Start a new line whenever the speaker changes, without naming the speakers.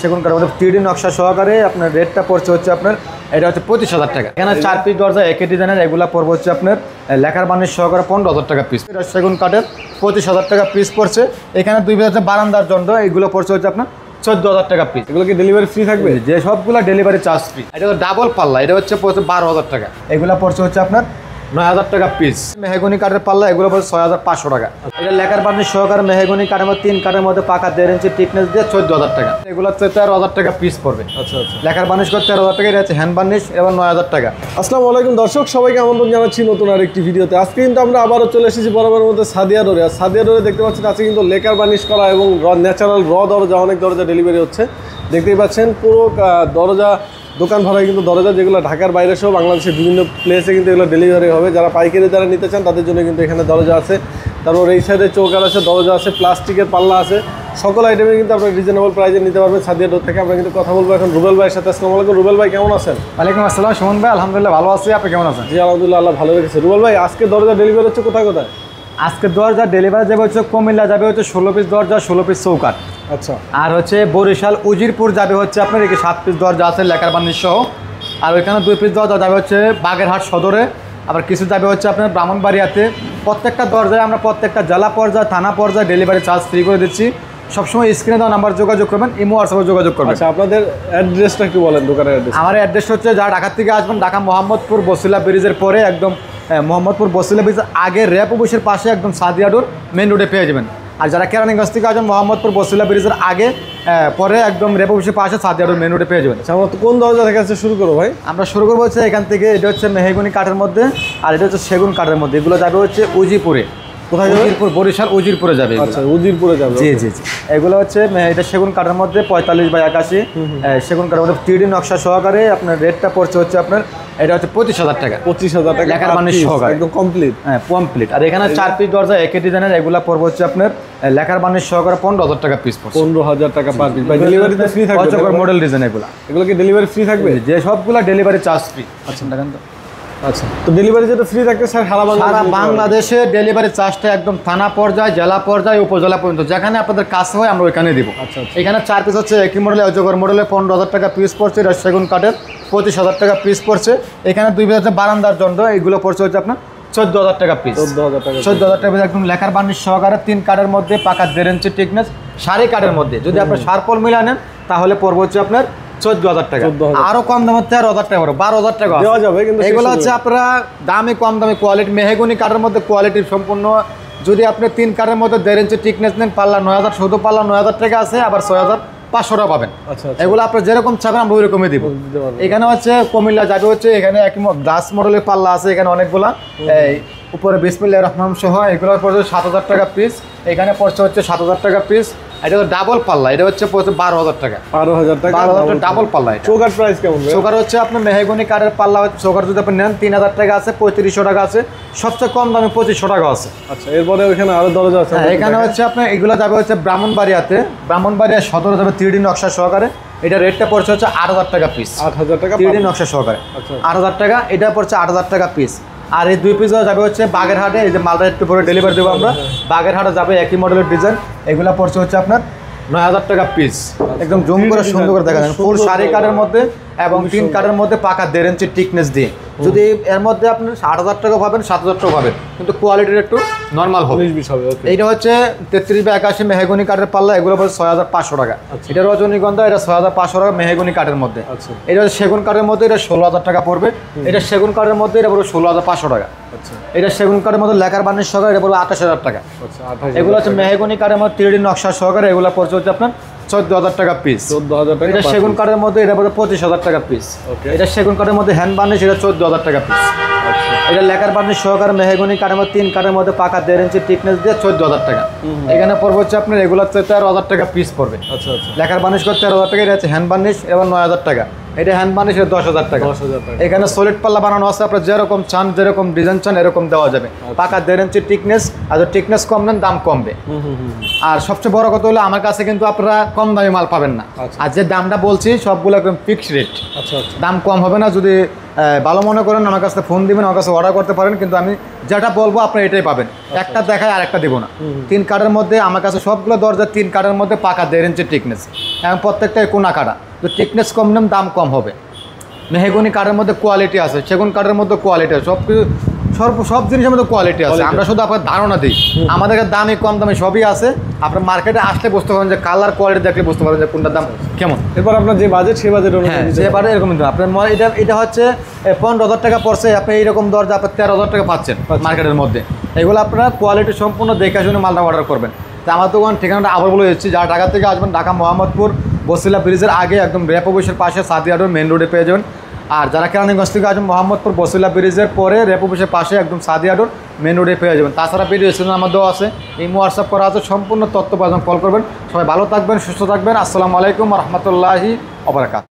সেগুন কাঠের মধ্যে 3D নকশা সহকারে আপনার রেটটা পড়ছে হচ্ছে আপনার এটা হচ্ছে 25,000 টাকা। এখানে 4 পিস দরজা একই ডিজাইনের, এগুলা পড়বে হচ্ছে আপনার লেখার বানিশ সহকারে 15,000 টাকা পিস। সেগুন কাঠের 25,000 টাকা পিস পড়ছে। এখানে 2 পিস হচ্ছে বারান্দার জন্য, এগুলো পড়ছে হচ্ছে আপনার 14,000 টাকা পিস।
এগুলো কি ডেলিভারি ফ্রি থাকবে?
যে সবগুলো ডেলিভারি চার্জ ফ্রি। এটা ডাবল পাল্লা, এটা হচ্ছে পড়ছে 12,000 টাকা। এগুলা পড়ছে হচ্ছে আপনার 9,000 টাকা পিস। মেহগনি কাঠের পাল্লা এগুলো পড়ছে 6,500 টাকা। এটা লেখার বানিশ সহকারে মেহগনি কাঠের মধ্যে 3 কাঠের মধ্যে পাকা 1.5 ইঞ্চি টিকনেস দিয়ে 14,000 টাকা। এগুলো হচ্ছে 13,000 টাকা পিস পড়বে।
আচ্ছা আচ্ছা।
লেখার বানিশ করতে 13,000 টাকা, এটা হচ্ছে হ্যান্ড বানিশ এবং 9,000 টাকা।
আসসালামু আলাইকুম দর্শক, সবাইকে আমন্ত্রণ জানাচ্ছি নতুন আরেকটি ভিডিওতে। আজকে কিন্তু আমরা আবারও চলে এসেছি বরাবরের মধ্যে সাদিয়া ডোরে। আর সাদিয়া ডোরে দেখতে পাচ্ছেন আছে কিন্তু লেকার বানিশ করা এবং ন্যাচারাল দরজা, অনেক দরজা ডেলিভারি হচ্ছে। দেখতেই পাচ্ছেন পুরো দরজা দোকান ভাড়ায় কিন্তু দরজা, যেগুলো ঢাকার বাইরে সহ বাংলাদেশের বিভিন্ন প্লেসে কিন্তু এগুলো ডেলিভারি হবে। যারা পাইকারি যারা নিতে চান তাদের জন্য কিন্তু এখানে দরজা আছে। তারপর এই সাইডে চৌকার আছে, দরজা আছে, প্লাস্টিকের পাল্লা আছে, সকল আইটেমে কিন্তু আপনারা রিজনেবল প্রাইসে নিতে পারবেন সাদিয়া ডোর থেকে। আমরা কিন্তু কথা বলবো এখন রুবেল ভাইয়ের সাথে। আসসালামু আলাইকুম রুবেল ভাই, কেমন আছেন?
ওয়ালাইকুম আসসালাম সুমন ভাই, আলহামদুলিল্লাহ ভালো আছি। আপনি কেমন আছেন?
জি আলহামদুলিল্লাহ, আল্লাহ ভালো রেখেছে। রুবেল ভাই, আজকে দরজা ডেলিভারি হচ্ছে কোথায় কোথায়?
আজকে দরজা ডেলিভারি যাবে হচ্ছে কুমিল্লা যাবে হচ্ছে 16 পিস দরজা, 16 পিস চৌকাঠ।
আচ্ছা।
আর হচ্ছে বরিশাল উজিরপুর যাবে হচ্ছে আপনার এখানে 7 পিস দরজা আছে লেখার বানিশ সহ। আর ওইখানে 2 পিস দরজা যাবে হচ্ছে বাগেরহাট সদরে। আবার কিছু যাবে হচ্ছে আপনার ব্রাহ্মণবাড়িয়াতে। প্রত্যেকটা দরজায় আমরা প্রত্যেকটা জেলা পর্যায়ে, থানা পর্যায়ে ডেলিভারি চার্জ ফ্রি করে দিচ্ছি। সবসময় স্ক্রিনে দেওয়া নাম্বার যোগাযোগ করবেন, ইমো হোয়াটসঅ্যাপে যোগাযোগ করবেন।
আচ্ছা, আপনাদের অ্যাড্রেসটা একটু বলেন, দোকানের অ্যাড্রেস।
আমার অ্যাড্রেস হচ্ছে যারা ঢাকা থেকে আসবেন, ঢাকা মোহাম্মদপুর বসিলা ব্রিজের পরে একদম মোহাম্মদপুর বসিলা ব্রিজের আগে র্যাপ অফিসের পাশে একদম সাদিয়া ডোর মেন রোডে পেয়ে যাবেন। আর যারা কেরানীগঞ্জ থেকে আসবেন, মোহাম্মদপুর বসিলা ব্রিজের আগে পরে একদম র্যাপ অফিসের পাশে সাদিয়া ডোর মেন রোডে পেয়ে যাবেন।
আচ্ছা, আমরা তো কোন দরজা থেকে শুরু করবো ভাই?
আমরা শুরু করবো হচ্ছে এখান থেকে। এটা হচ্ছে মেহগনি কাঠের মধ্যে, আর এটা হচ্ছে সেগুন কাঠের মধ্যে। এগুলো যাবে হচ্ছে উজিরপুরে।
কোথায় যাবে?
উজিরপুর, বরিশাল উজিরপুরে যাবে।
আচ্ছা, উজিরপুরে যাবে।
জি জি জি। এগুলো হচ্ছে এটা সেগুন কাঠের মধ্যে 45/81 সেগুন কাঠের মধ্যে 3D নকশা সহকারে। আপনার রেটটা পড়ছে হচ্ছে আপনার এটা হচ্ছে 25,000 টাকা।
25,000 টাকা
লেখার বানিশ সহকারে
একদম কমপ্লিট।
হ্যাঁ কমপ্লিট। আর এখানে 4 পিস দরজা একই ডিজাইনের, এগুলো পড়বে হচ্ছে আপনার লেখার বানিশ সহকারে 15,000 টাকা পিস পড়ছে।
15,000 টাকা পার পিস। ভাই ডেলিভারি তো ফ্রি থাকবে?
অজগর মডেল ডিজাইন
এগুলো কি ডেলিভারি ফ্রি থাকবে?
যে সবগুলো ডেলিভারি চার্জ ফ্রি। আচ্ছা দেখেন তো।
আচ্ছা, তো ডেলিভারি যেটা ফ্রি থাকবে স্যার
সারা বাংলাদেশে ডেলিভারি চার্জটা একদম থানা পর্যায়ে, জেলা পর্যায়ে, উপজেলা পর্যন্ত যেখানে আপনাদের কাছে হয় আমরা ওইখানে দিব।
আচ্ছা।
এখানে 4 পিস হচ্ছে একই মডেলে অজগর মডেলে 15,000 টাকা পিস পড়ছে। এটা সেগুন কাঠের 25,000 টাকা পিস পড়ছে। এখানে 2 পিস হচ্ছে বারান্দার জন্য, এগুলো পড়ছে হচ্ছে আপনার 14,000 টাকা পিস।
14,000 টাকা।
14,000 টাকা পিস একদম লেখার বানিশ সহকারে 3 কাঠের মধ্যে পাকা 1.5 ইঞ্চি টিকনেস, সারি কাঠের মধ্যে। যদি আপনার সারপল মিলা নেন তাহলে পড়বে হচ্ছে আপনার 14,000 টাকা। আরো কম দামের 13,000 টাকা, 12,000 টাকা
দেওয়া যাবে। কিন্তু
এগুলো হচ্ছে আপনারা দামে কম দামে কোয়ালিটি, মেহগনি কাঠের মধ্যে কোয়ালিটি সম্পূর্ণ। যদি আপনি 3 কাঠের মধ্যে 1.5 ইঞ্চি টিকনেস নেন, পাল্লা 9,000, শুধু পাল্লা 9,000 টাকা আছে, আবার 6,500 টাকা পাবেন।
আচ্ছা।
এগুলো আপনার যেরকম চাবেন আমরা ওই রকমই দিব। এখানে হচ্ছে কুমিল্লা যাবে হচ্ছে এখানে একই গ্লাস মডেলের পাল্লা আছে এখানে অনেকগুলা। এই উপরে বিসমিল্লাহির রহমান সহ এগুলো পড়ছে 7,000 টাকা পিস। এখানে পড়ছে হচ্ছে 7,000 টাকা পিস। এটা হচ্ছে ডাবল পাল্লা, এটা হচ্ছে 12,000 টাকা।
12,000 টাকা
ডাবল পাল্লা।
চৌকাঠ প্রাইস কেমন?
চৌকাঠ হচ্ছে আপনার মেহগনি কাঠের পাল্লা চৌকাঠ যদি আপনি নেন 3,000 টাকা আছে, 3500 টাকা আছে, সবচেয়ে কম দামে 2500 টাকা আছে।
আচ্ছা, এরপরে ওইখানে আরো দরজা আছে।
এখানে হচ্ছে আপনার এগুলো যাবে হচ্ছে ব্রাহ্মণবাড়িয়াতে, ব্রাহ্মণবাড়িয়া সদরে যাবে 3D নকশা সহকারে। এটা রেটটা পড়ছে হচ্ছে 8,000 টাকা পিস।
8,000 টাকা
3D নকশা সহকারে।
আচ্ছা।
8,000 টাকা, এটা পড়ছে 8,000 টাকা পিস। আর এই 2 পিস যাবে হচ্ছে বাগেরহাটে। এই যে মালটা একটু পরে ডেলিভারি দেবো আমরা, বাগেরহাটে যাবে একই মডেলের ডিজাইন। এগুলো পড়ছে হচ্ছে আপনার 9,000 টাকা পিস। একদম জুম করে সুন্দর করে দেখা যায়, ফুল শাড়ি কাঠের মধ্যে এবং 3 কাঠের মধ্যে পাকা 1.5 ইঞ্চি টিকনেস দিয়ে। যদি এর মধ্যে আপনি 8,000 টাকা পাবেন, 7,000 টাকা পাবেন, কিন্তু কোয়ালিটির একটু নর্মাল হবে। এইটা হচ্ছে 33/81 মেহগনি কাঠের পাল্লা, এগুলো পড়ছে 6,500 টাকা। এটা রজনীগন্ধা, এটা 6,500 টাকা মেহগনি কাঠের মধ্যে। এটা হচ্ছে সেগুন কাঠের মধ্যে, এটা 16,000 টাকা পড়বে। এটা সেগুন কাঠের মধ্যে, এটা পড়বে 16,500 টাকা। এটা সেগুন কাঠের মধ্যে লেখার বানিশ সহকারে, এটা পড়বে 28,000 টাকা। এগুলো হচ্ছে মেহগনি কাঠের মধ্যে 3D নকশা সহকারে, এগুলো পড়ছে হচ্ছে আপনার 14,000 টাকা পিস।
14,000 টাকা।
এটা সেগুন কাঠের মধ্যে, এটা পড়বে 25,000 টাকা পিস। এটা সেগুন কাঠের মধ্যে হ্যান্ড বানিশ, এটা 14,000 টাকা পিস। এটা লেখার বানিশ সহকারে মেহগনি কাঠের মধ্যে 3 কাঠের মধ্যে পাকা 1.5 ইঞ্চি টিকনেস দিয়ে 14,000 টাকা। এখানে পড়বে হচ্ছে আপনার এগুলো 13,000 টাকা পিস পড়বে।
আচ্ছা আচ্ছা।
লেখার বানিশ করতে 13,000 টাকা। এটা হচ্ছে হ্যান্ড বানিশ, এবং 9,000 টাকা। এটা হ্যান্ড বানিশ, এটা 10,000 টাকা। এখানে সলিড পাল্লা বানানো আছে, আপনার যেরকম চান, যেরকম ডিজাইন চান এরকম দেওয়া যাবে। পাকা 1.5 ইঞ্চি টিকনেস, আর টিকনেস কম নেন দাম কমবে। আর সবচেয়ে বড় কথা হলো আমার কাছে কিন্তু আপনারা কম দামি মাল পাবেন না। আর যে দামটা বলছি সবগুলো একদম ফিক্সড রেট।
আচ্ছা আচ্ছা।
দাম কম হবে না। যদি ভালো মনে করেন আমার কাছে ফোন দিবেন, আমার কাছে অর্ডার করতে পারেন, কিন্তু আমি যেটা বলবো আপনি এটাই পাবেন। একটা দেখায় আর একটা দেবো না। 3 কাঠের মধ্যে আমার কাছে সবগুলো দরজা 3 কাঠের মধ্যে পাকা 1.5 ইঞ্চি টিকনেস, এবং প্রত্যেকটাই কোনা কাটা, তো টিকনেস কম নেন দাম কম হবে। মেহগনি কাঠের মধ্যে কোয়ালিটি আছে, সেগুন কাঠের মধ্যে কোয়ালিটি আছে, সব জিনিসের মধ্যে কোয়ালিটি আছে। আমরা শুধু আপনার ধারণা দিই, আমাদের কাছে দামি কম দামি সবই আছে। আপনার মার্কেটে আসলে বুঝতে পারবেন যে কালার কোয়ালিটি দেখলে বুঝতে পারবেন যে কোনটার দাম কেমন।
এরপর আপনার যে বাজেট সেই বাজেট
হ্যাঁ, সেবারে এরকম কিন্তু আপনার এটা হচ্ছে 15,000 টাকা পড়ছে, আপনি এইরকম দরজা আপনার 13,000 টাকা পাচ্ছেন মার্কেটের মধ্যে। এগুলো আপনারা কোয়ালিটি সম্পূর্ণ দেখে শুনে মালটা অর্ডার করবেন। তা আমার দোকান ঠিকানাটা আবার বলে দিচ্ছি, যারা ঢাকা থেকে আসবেন, ঢাকা মোহাম্মদপুর বসিলা ব্রিজের আগে একদম র্যাপ অফিসের পাশে সাদিয়া রোড মেন রোডে পেয়ে যাবেন। আর যারা কেরানীগঞ্জ থেকে আসবেন, মোহাম্মদপুর বসিলা ব্রিজের পরে র্যাপ অফিসের পাশে একদম সাদিয়া রোড মেন রোডে পেয়ে যাবেন। তাছাড়া ভিডিও স্ক্রিনে আমার দেওয়া আছে, এই হোয়াটসঅ্যাপ করা আছে, সম্পূর্ণ তথ্য পাবেন, কল করবেন। সবাই ভালো থাকবেন, সুস্থ থাকবেন। আসসালামু আলাইকুম রহমতুল্লাহি ওয়া বারাকাতুহু।